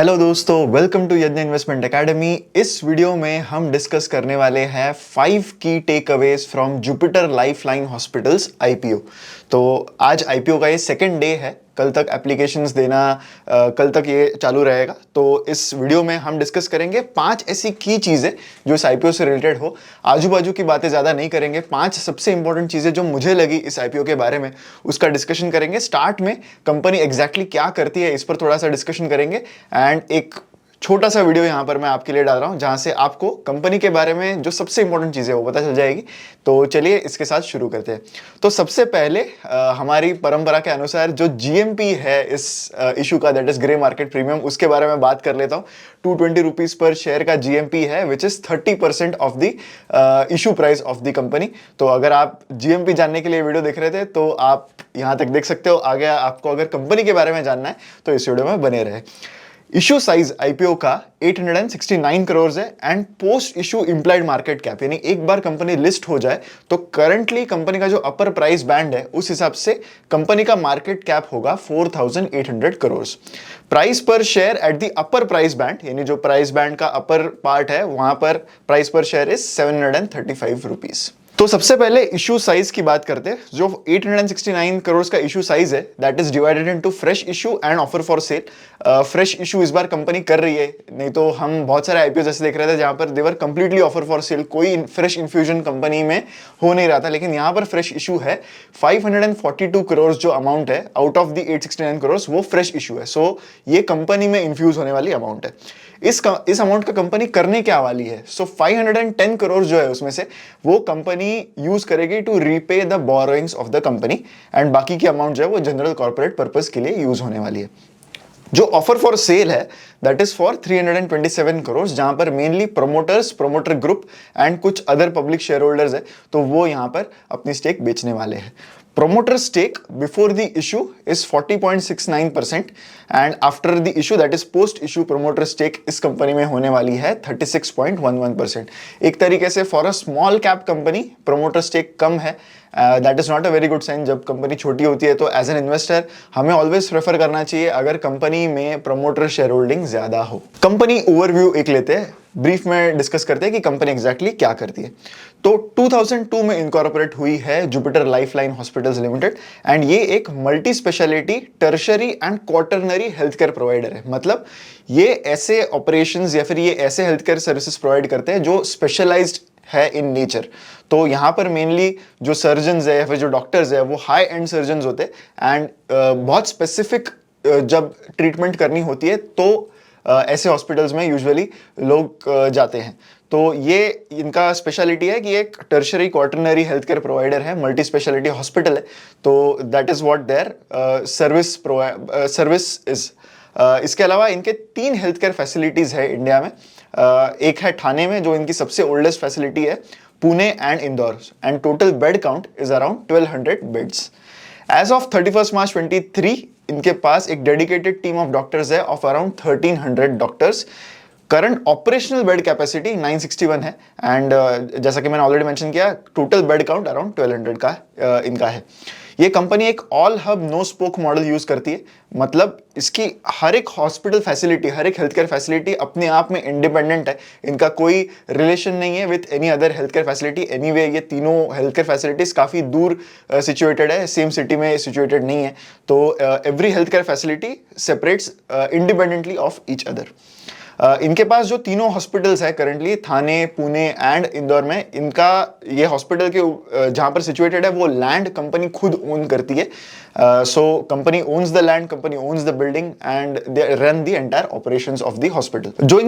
Hello दोस्तों, welcome to Yagya investment academy. इस video में हम डिस्कस करने वाले हैं 5 की takeaways from Jupiter Lifeline hospitals IPO. तो आज आईपीओ का ये सेकंड डे है, कल तक एप्लीकेशंस देना कल तक ये चालू रहेगा। तो इस वीडियो में हम डिस्कस करेंगे 5 ऐसी की चीज़ें जो इस आईपीओ से रिलेटेड हो। आजू बाजू की बातें ज़्यादा नहीं करेंगे, 5 सबसे इंपॉर्टेंट चीज़ें जो मुझे लगी इस आईपीओ के बारे में उसका डिस्कशन करेंगे। स्टार्ट में कंपनी एग्जैक्टली क्या करती है इस पर थोड़ा सा डिस्कशन करेंगे एंड एक छोटा सा वीडियो यहाँ पर मैं आपके लिए डाल रहा हूँ जहाँ से आपको कंपनी के बारे में जो सबसे इंपॉर्टेंट चीज़ें वो पता चल जाएगी। तो चलिए इसके साथ शुरू करते हैं। तो सबसे पहले हमारी परंपरा के अनुसार जो जीएमपी है इस इशू का, that is grey market premium, उसके बारे में बात कर लेता हूँ। 220 रुपीज़ पर शेयर का जीएमपी है which is 30% of the issue price of the company. तो अगर आप जीएमपी जानने के लिए वीडियो देख रहे थे तो आप यहाँ तक देख सकते हो। आगे आपको अगर कंपनी के बारे में जानना है तो इस वीडियो में बने रहे। इशू साइज आईपीओ का 869 करोड़ है and post issue implied market cap, यानी एक बार कंपनी लिस्ट हो जाए तो करंटली कंपनी का जो अपर प्राइस बैंड है उस हिसाब से कंपनी का मार्केट कैप होगा 4800 करोड़। प्राइस पर share at the upper price band, यानी जो प्राइस बैंड का अपर पार्ट है वहां पर प्राइस पर शेयर इज 735 रुपीज। तो सबसे पहले इशू साइज की बात करते हैं। जो 869 करोड़ का इशू साइज है that is divided into fresh issue and offer for sale. Fresh issue इस बार कंपनी कर रही है, नहीं तो हम बहुत सारे आईपीओ जैसे देख रहे थे जहां पर देवर कंप्लीटली ऑफर फॉर सेल, कोई फ्रेश इन्फ्यूजन कंपनी में हो नहीं रहा था, लेकिन यहां पर फ्रेश इशू है। 542 करोड़ जो अमाउंट है आउट ऑफ द 869 करोड़ वो फ्रेश इशू है। सो ये कंपनी में इन्फ्यूज होने वाली अमाउंट है। इस अमाउंट का कंपनी करने क्या वाली है? सो 510 करोड़ जो है उसमें से वो कंपनी यूज करेगी to repay the borrowings of the company and बाकी की अमाउंट जो है वो जनरल कॉर्पोरेट पर्पस के लिए यूज होने वाली है। जो ऑफर फॉर सेल है दैट इज फॉर 327 करोड़, जहां पर mainly promoters, promoter group and कुछ अदर पब्लिक शेयर होल्डर्स है, तो वो यहां पर अपनी स्टेक बेचने वाले हैं। Promoter stake before the issue is 40.69% and after the issue, that is post issue, promoter stake इस कंपनी में होने वाली है 36.11%। एक तरीके से for a small cap company promoter stake कम है, that is not a very good sign. जब कंपनी छोटी होती है तो एज एन इन्वेस्टर हमें ऑलवेज प्रेफर करना चाहिए अगर कंपनी में प्रोमोटर शेयर होल्डिंग ज्यादा हो। कंपनी ओवरव्यू एक लेते हैं, ब्रीफ में डिस्कस करते हैं कि कंपनी एग्जैक्टली क्या करती है। तो 2002 में इनकॉर्पोरेट हुई है Jupiter Lifeline hospitals limited and ये एक multi speciality tertiary and quaternary health care provider है। मतलब ये ऐसे ऑपरेशंस या फिर ये ऐसे हेल्थ केयर सर्विसेज प्रोवाइड करते हैं जो स्पेशलाइज्ड है इन नेचर। तो यहाँ पर मेनली जो सर्जन्स है या फिर जो डॉक्टर्स है वो हाई एंड सर्जन्स होते हैं एंड बहुत स्पेसिफिक जब ट्रीटमेंट करनी होती है तो ऐसे हॉस्पिटल्स में यूजुअली लोग जाते हैं। तो ये इनका स्पेशलिटी है कि एक tertiary quaternary health care provider है, मल्टी स्पेशलिटी हॉस्पिटल है। तो that is what their service is. इसके अलावा इनके 3 हेल्थ केयर फैसिलिटीज है इंडिया में। एक है ठाणे में जो इनकी सबसे ओल्डेस्ट फैसिलिटी है, Pune and Indore, and total bed count is around 1200 beds. As of 31 March 23 इनके पास एक डेडिकेटेड टीम ऑफ डॉक्टर्स है of around 1300 doctors. Current operational bed capacity 961 है एंड जैसा कि मैंने ऑलरेडी मेंशन किया टोटल बेड काउंट अराउंड 1200 का इनका है। ये कंपनी एक all hub no spoke model use करती है, मतलब इसकी हर एक हॉस्पिटल फैसिलिटी, हर एक हेल्थ केयर फैसिलिटी अपने आप में इंडिपेंडेंट है। इनका कोई रिलेशन नहीं है with any other health care facility. Anyway ये तीनों हेल्थ केयर फैसिलिटीज काफी दूर सिचुएटेड है, सेम सिटी में सिचुएटेड नहीं है। तो every health care facility separates independently of each other. इनके पास जो तीनों हॉस्पिटल्स है currently Thane, Pune and Indore में, इनका ये हॉस्पिटल के जहां पर सिचुएटेड है वो लैंड कंपनी खुद ओन करती है। So company owns the land, company owns the building and they run the entire operations of the hospital. जो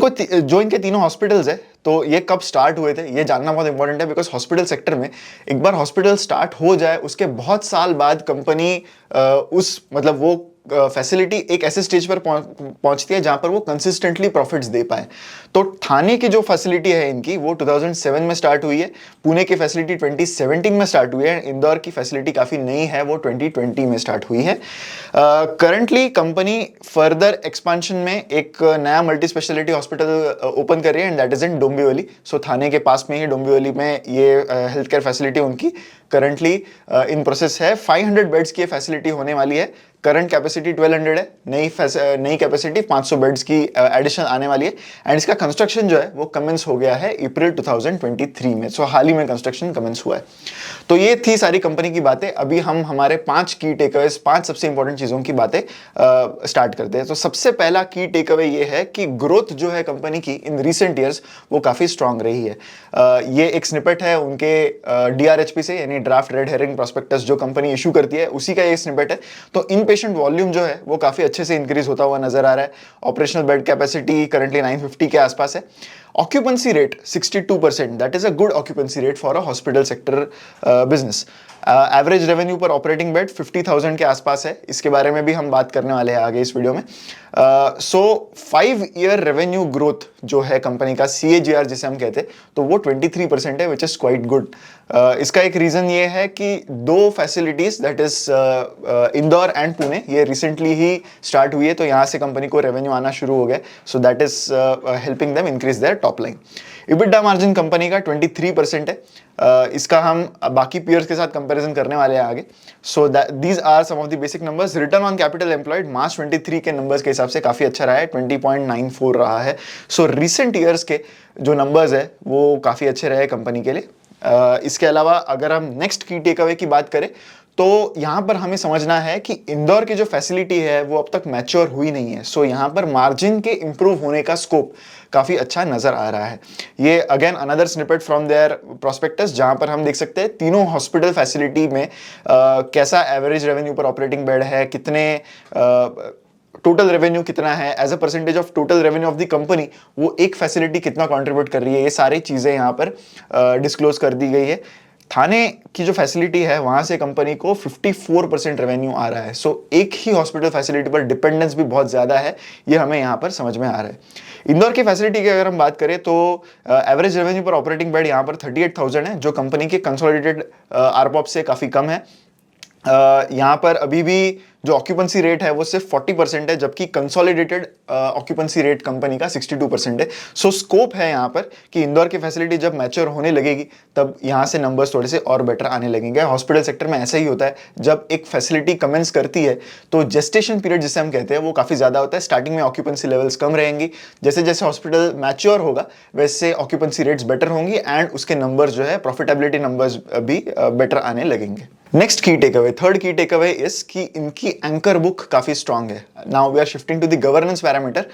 इनके तीनों हॉस्पिटल्स है तो ये कब स्टार्ट हुए थे ये जानना बहुत इंपॉर्टेंट है, बिकॉज हॉस्पिटल सेक्टर में एक बार हॉस्पिटल स्टार्ट हो जाए उसके बहुत साल बाद कंपनी मतलब वो फैसिलिटी एक ऐसे स्टेज पर पहुंचती है जहां पर वो कंसिस्टेंटली प्रॉफिट्स दे पाए। तो थाने की जो फैसिलिटी है इनकी वो 2007 में स्टार्ट हुई है, पुणे की फैसिलिटी 2017 में स्टार्ट हुई है, इंदौर की फैसिलिटी काफ़ी नई है वो 2020 में स्टार्ट हुई है। करंटली कंपनी फर्दर एक्सपांशन में एक नया मल्टी स्पेशलिटी हॉस्पिटल ओपन कर रही है and that is in Dombivli. So Thane के पास में ही डोंबिवली में ये हेल्थ केयर फैसिलिटी उनकी करंटली इन प्रोसेस है। 500 बेड्स की फैसिलिटी होने वाली है। करंट कैपेसिटी 1200 है, नई कैपेसिटी 500 बेड्स की एडिशन आने वाली है। एंड इसका कंस्ट्रक्शन जो है वो कमेंस हो गया है अप्रैल 2023 में। सो हाल ही में कंस्ट्रक्शन कमेंस हुआ है। तो ये थी सारी कंपनी की बातें। अभी हम हमारे 5 की टेकअवेज, 5 सबसे इंपॉर्टेंट चीज़ों की बातें स्टार्ट करते हैं। तो सबसे पहला की टेकअवे ये है कि ग्रोथ जो है कंपनी की इन रिसेंट ईयर्स वो काफ़ी स्ट्रांग रही है। ये एक स्निपेट है उनके DRHP से, यानी ड्राफ्ट रेड हेरिंग प्रोस्पेक्टस जो कंपनी इशू करती है, उसी का ये स्निपेट है। तो इन पेशेंट वॉल्यूम जो है वो काफ़ी अच्छे से इंक्रीज होता हुआ नजर आ रहा है। ऑपरेशनल बेड कैपेसिटी करंटली 950 के आसपास है। Occupancy rate 62%, that is a good occupancy rate for a hospital sector business. Average revenue per operating bed 50,000 के आसपास है। इसके बारे में भी हम बात करने वाले हैं आगे इस वीडियो में। सो 5 ईयर रेवेन्यू ग्रोथ जो है कंपनी का, CAGR जिसे हम कहते हैं, तो वो 23% है, विच इज क्वाइट गुड। इसका एक रीजन ये है कि 2 facilities, that is Indore and Pune, ये रिसेंटली ही स्टार्ट हुई है, तो यहाँ से कंपनी को रेवेन्यू आना शुरू हो गया। So that is helping them increase their top line. EBITDA margin company का 23% है। इसका हम बाकी पीयर्स के साथ कंपैरिजन करने वाले हैं आगे। So these are some of the basic numbers. Return on capital employed March 23 के नंबर्स के हिसाब से काफ़ी अच्छा रहा है, 20.94 रहा है। सो रिसेंट ईयर्स के जो नंबर्स है वो काफ़ी अच्छे रहे कंपनी के लिए। इसके अलावा अगर हम नेक्स्ट की टेकअवे की बात करें तो यहाँ पर हमें समझना है कि इंदौर की जो फैसिलिटी है वो अब तक मैच्योर हुई नहीं है। सो यहाँ पर मार्जिन के इंप्रूव होने का स्कोप काफ़ी अच्छा नजर आ रहा है। ये again another snippet from their prospectus, जहाँ पर हम देख सकते हैं तीनों हॉस्पिटल फैसिलिटी में कैसा average revenue per operating bed है, कितने टोटल रेवेन्यू कितना है, as a percentage of total revenue of the company वो एक फैसिलिटी कितना कंट्रीब्यूट कर रही है, ये सारी चीज़ें यहाँ पर डिस्क्लोज कर दी गई है। थाने की जो फैसिलिटी है वहां से कंपनी को 54% रेवेन्यू आ रहा है। सो एक ही हॉस्पिटल फैसिलिटी पर डिपेंडेंस भी बहुत ज्यादा है, ये हमें यहाँ पर समझ में आ रहा है। इंदौर की फैसिलिटी की अगर हम बात करें तो average revenue per operating bed यहाँ पर 38,000 है, जो कंपनी के कंसोलिडेटेड आरपॉप से काफी कम है। यहाँ पर अभी भी जो ऑक्यूपेंसी रेट है वो सिर्फ 40% है, जबकि कंसोलिडेटेड ऑक्यूपेंसी रेट कंपनी का 62% है। सो स्कोप है यहाँ पर कि इंदौर की फैसिलिटी जब मैच्योर होने लगेगी तब यहाँ से नंबर्स थोड़े से और बेटर आने लगेंगे। हॉस्पिटल सेक्टर में ऐसा ही होता है, जब एक फैसिलिटी कमेंस करती है तो जेस्टेशन पीरियड जिसे हम कहते हैं वो काफ़ी ज़्यादा होता है। स्टार्टिंग में ऑक्यूपेंसी लेवल्स कम रहेंगी, जैसे जैसे हॉस्पिटल मैच्योर होगा वैसे ऑक्यूपेंसी रेट्स बेटर होंगी एंड उसके नंबर्स जो है प्रॉफिटेबिलिटी नंबर्स भी बेटर आने लगेंगे। नेक्स्ट की टेकअवे, थर्ड की टेकअवे इस कि इनकी एंकर बुक काफी स्ट्रांग है। Now we are shifting to the governance parameter.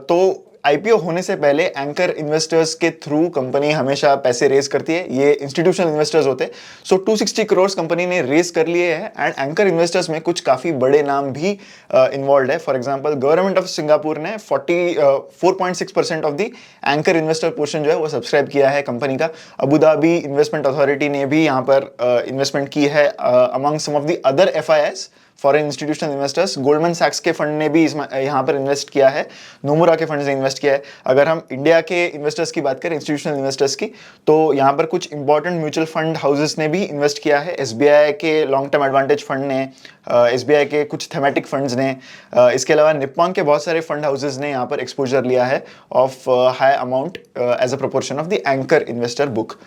तो IPO होने से पहले एंकर इन्वेस्टर्स के थ्रू कंपनी हमेशा पैसे रेज करती है। ये इंस्टीट्यूशनल इन्वेस्टर्स होते हैं। सो 260 करोड़ कंपनी ने रेज कर लिए हैं एंड एंकर इन्वेस्टर्स में कुछ काफी बड़े नाम भी इन्वॉल्व है। For example government of Singapore ने 4.6% of the anchor investor portion जो है वो सब्सक्राइब किया है कंपनी का। अबू धाबी इन्वेस्टमेंट अथॉरिटी ने भी यहाँ पर इन्वेस्टमेंट की है among some of the other FIIs, foreign institutional investors. Goldman सैक्स के फंड ने भी यहाँ पर इन्वेस्ट किया है, नोमुरा के फंड ने इन्वेस्ट किया है। अगर हम इंडिया के इन्वेस्टर्स की बात करें, इंस्टीट्यूशनल इन्वेस्टर्स की, तो यहाँ पर कुछ इंपॉर्टेंट म्यूचुअल फंड हाउसेस ने भी इन्वेस्ट किया है। SBI के लॉन्ग टर्म एडवांटेज फंड ने, SBI के कुछ थेमेटिक फंड्स ने, इसके अलावा निप्पॉन के बहुत सारे फंड हाउसेस ने यहाँ पर एक्सपोजर लिया है of high amount as a proportion of the anchor investor book.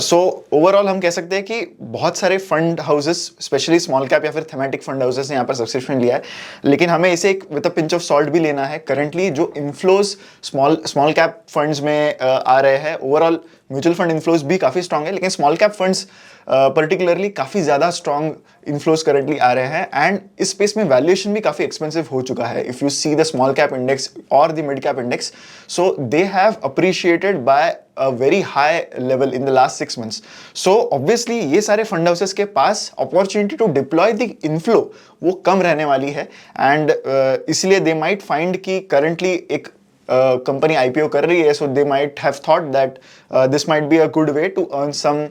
So overall हम कह सकते हैं कि बहुत सारे fund houses, specially small cap या फिर थेमेटिक फंड हाउसेस ने यहाँ पर सब्सक्रिप्शन लिया है, लेकिन हमें इसे एक with a pinch of salt भी लेना है। करंटली जो इन्फ्लोज स्मॉल कैप फंड्स में आ रहे हैं, ओवरऑल म्यूचुअल फंड इन्फ्लोज भी काफ़ी स्ट्रांग है, लेकिन स्मॉल कैप फंड्स पर्टिकुलरली काफ़ी ज़्यादा स्ट्रांग इन्फ्लोज करंटली आ रहे हैं एंड इस स्पेस में वैल्यूएशन भी काफ़ी एक्सपेंसिव हो चुका है। If you see the small cap index और the mid cap index, so they have appreciated by a very high level in the last 6 months. So obviously ये सारे फंड हाउसेस के पास opportunity to deploy the inflow वो कम रहने वाली है and इसलिए they might find कि currently एक कंपनी IPO कर रही है, so they might have thought that this might be a good way to earn some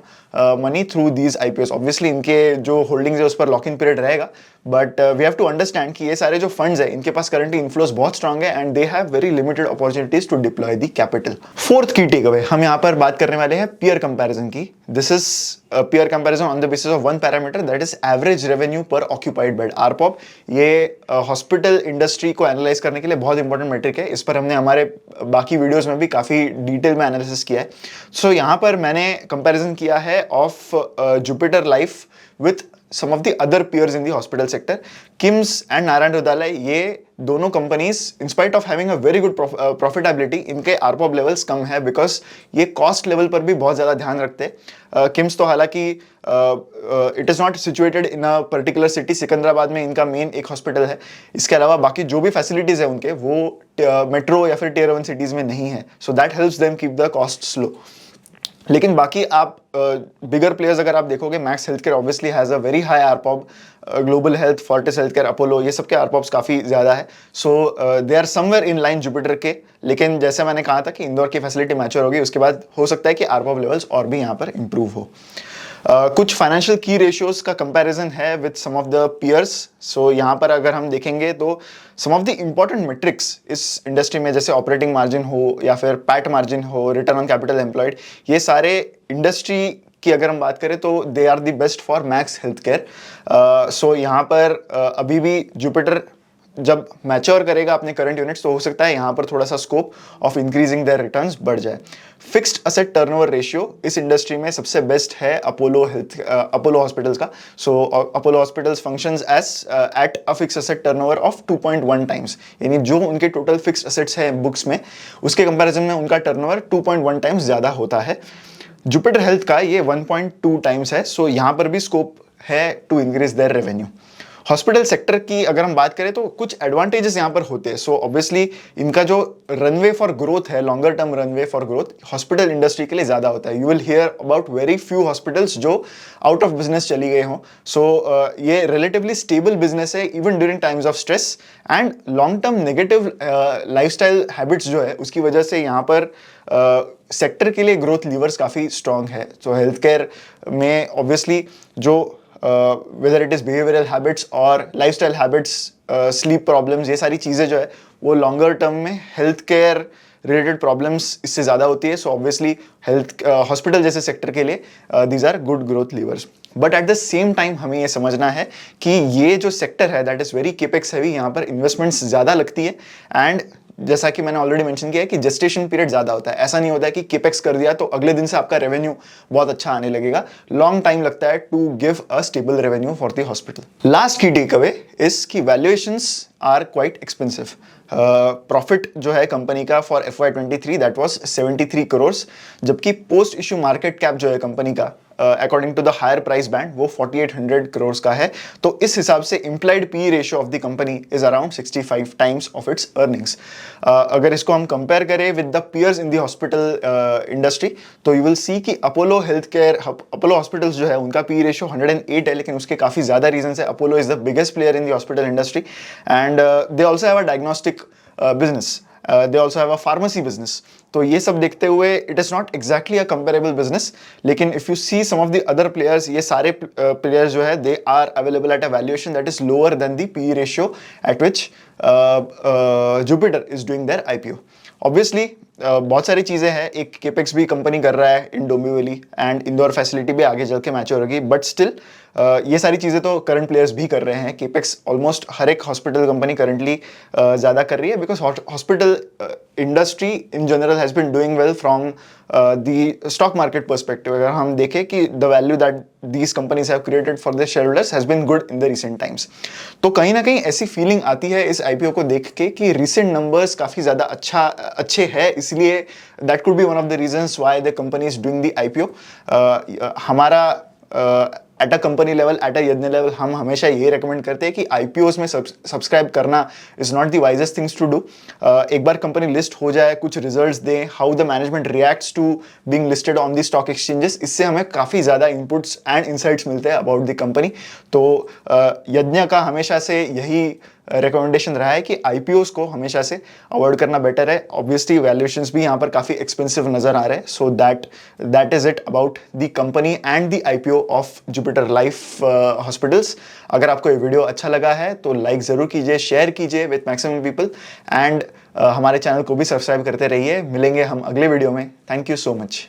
money through these IPOs. Obviously इनके जो होल्डिंग्स है उस पर लॉक इन पीरियड रहेगा, but we have to understand कि ये सारे जो फंड्स है इनके पास करंटली इन्फ्लोस बहुत स्ट्रांग है and they have very limited opportunities to deploy the capital. Fourth की टेकअवे, हम यहाँ पर बात करने वाले हैं पीयर कंपैरिजन की। This is peer comparison on the basis of one parameter, that is average revenue per occupied bed, ARPOB। ये हॉस्पिटल इंडस्ट्री को एनालाइज करने के लिए बहुत इंपॉर्टेंट मेट्रिक है। इस पर हमने हमारे बाकी वीडियोज में भी काफी डिटेल में एनालिसिस किया है। सो यहाँ पर मैंने कंपैरिजन किया है of Jupiter life with some of the other peers in the hospital sector. KIMS and Narayana Hrudayalaya, ये दोनों companies in spite of having a very good profitability, इनके ARPOB लेवल्स कम है बिकॉज ये कॉस्ट लेवल पर भी बहुत ज़्यादा ध्यान रखते हैं. KIMS तो हालांकि it is not situated in a particular city. Secunderabad में इनका मेन एक हॉस्पिटल है. इसके अलावा बाकी जो भी फैसिलिटीज़ है उनके वो मेट्रो या फिर टियर 1 सिटीज़ में नहीं है. So that helps them keep the cost slow. लेकिन बाकी आप बिगर प्लेयर्स अगर आप देखोगे, Max Health Care obviously has a very high ARPOB. Global Health, Fortis Health Care, Apollo, ये सबके आरपॉब्स काफ़ी ज़्यादा है. So they are somewhere in line Jupiter के. लेकिन जैसे मैंने कहा था कि इंदौर की फैसिलिटी मैच्योर होगी, उसके बाद हो सकता है कि आरपॉब लेवल्स और भी यहाँ पर इंप्रूव हो. कुछ फाइनेंशियल की रेशियोज का कंपैरिजन है with some of the peers. So यहाँ पर अगर हम देखेंगे तो some of the important metrics इस इंडस्ट्री में, जैसे ऑपरेटिंग मार्जिन हो या फिर पैट मार्जिन हो, रिटर्न ऑन कैपिटल एम्प्लॉयड, ये सारे इंडस्ट्री की अगर हम बात करें तो they are the best for Max Health Care. So यहाँ पर अभी भी जुपिटर जब मैच्योर करेगा अपने करंट यूनिट्स तो हो सकता है यहाँ पर थोड़ा सा scope of increasing their returns बढ़ जाए. फिक्स्ड असेट टर्नओवर रेशियो इस इंडस्ट्री में सबसे बेस्ट है अपोलो हॉस्पिटल्स का. So Apollo Hospitals functions as at a fixed asset turnover of 2.1 times. यानी जो उनके टोटल फिक्स्ड असेट्स हैं बुक्स में, उसके कंपैरिजन में उनका टर्नओवर 2.1 टाइम्स ज़्यादा होता है. जुपिटर हेल्थ का ये 1.2 टाइम्स है. सो यहाँ पर भी स्कोप है to increase their revenue. Hospital sector की अगर हम बात करें तो कुछ एडवांटेजेस यहाँ पर होते हैं. सो ऑब्वियसली इनका जो रनवे फॉर ग्रोथ है, longer term runway for growth hospital industry के लिए ज़्यादा होता है. You will hear about very few hospitals जो आउट ऑफ बिजनेस चली गए हों. सो ये रिलेटिवली स्टेबल बिजनेस है even during times of stress. And long term negative lifestyle habits जो है उसकी वजह से यहाँ पर सेक्टर के लिए ग्रोथ लीवर्स काफ़ी स्ट्रॉन्ग है. सो हेल्थ केयर में ऑब्वियसली जो whether it is behavioral habits और lifestyle habits, sleep problems, ये सारी चीज़ें जो है वो लॉन्गर टर्म में हेल्थ केयर रिलेटेड प्रॉब्लम्स इससे ज़्यादा होती है. सो ऑब्वियसली हेल्थ हॉस्पिटल जैसे सेक्टर के लिए these are good growth levers. But at the same time हमें ये समझना है कि ये जो सेक्टर है that is very capex heavy. यहाँ पर इन्वेस्टमेंट्स ज़्यादा लगती है. एंड जैसा कि मैंने ऑलरेडी मेंशन किया है कि जेस्टेशन पीरियड ज़्यादा होता है. ऐसा नहीं होता है कि केपेक्स कर दिया तो अगले दिन से आपका रेवेन्यू बहुत अच्छा आने लगेगा. लॉन्ग टाइम लगता है to give a stable revenue for the hospital. Last की टेक अवे इज कि valuations are quite expensive. Profit जो है कंपनी का for FY23 that was 73 crore, जबकि पोस्ट इशू मार्केट कैप जो है कंपनी का according to the higher price band वो 4800 करोड़ का है. तो इस हिसाब से implied P ratio of the company is around 65 times of its earnings. अगर इसको हम कंपेयर करें with the peers in the hospital industry तो यू विल सी कि अपोलो हॉस्पिटल्स जो है उनका पी रेशियो 108 है. लेकिन उसके काफ़ी ज़्यादा रीजन है. Apollo is the biggest player in the hospital industry and they also have a diagnostic business. They also have a pharmacy business. तो ये सब देखते हुए it is not exactly a comparable business. लेकिन if you see some of the other players, ये सारे players जो है they are available at a valuation that is lower than the P ratio at which Jupiter is doing there IPO. Obviously बहुत सारी चीज़ें हैं. एक केपेक्स भी कंपनी कर रहा है इन डोंबिवली एंड इंदौर फैसिलिटी भी आगे चल के मैच्योर होगी. बट स्टिल ये सारी चीज़ें तो करंट प्लेयर्स भी कर रहे हैं. केपेक्स ऑलमोस्ट हर एक हॉस्पिटल कंपनी करंटली ज़्यादा कर रही है because hospital industry in general has been doing well from the stock market perspective. अगर हम देखें कि the value that these companies have created for the share holders has been good in the recent times. तो कहीं ना कहीं ऐसी feeling आती है इस IPO को देख के कि रिसेंट नंबर्स काफ़ी ज़्यादा अच्छे हैं. इसलिए that could be one of the reasons why the company is doing the IPO. हमारा at a company level, at a यज्ञ लेवल हम हमेशा ये रेकमेंड करते हैं कि IPOs में सब्सक्राइब करना is not the wisest things to do. एक बार कंपनी लिस्ट हो जाए, कुछ रिजल्ट्स दें, how the management reacts to being listed on the stock exchanges, इससे हमें काफ़ी ज़्यादा इनपुट्स एंड इनसाइट्स मिलते हैं अबाउट द कंपनी. तो यज्ञ का हमेशा से यही रिकमेंडेशन रहा है कि IPOs को हमेशा से अवॉइड करना बेटर है. ऑब्वियसली वैल्यूएशंस भी यहाँ पर काफ़ी एक्सपेंसिव नज़र आ रहे हैं. So that is it about the company and the IPO of Jupiter life hospitals. अगर आपको ये वीडियो अच्छा लगा है तो लाइक ज़रूर कीजिए, शेयर कीजिए विथ मैक्सिमम पीपल एंड हमारे चैनल को भी सब्सक्राइब करते रहिए. मिलेंगे हम अगले वीडियो में. Thank you so much.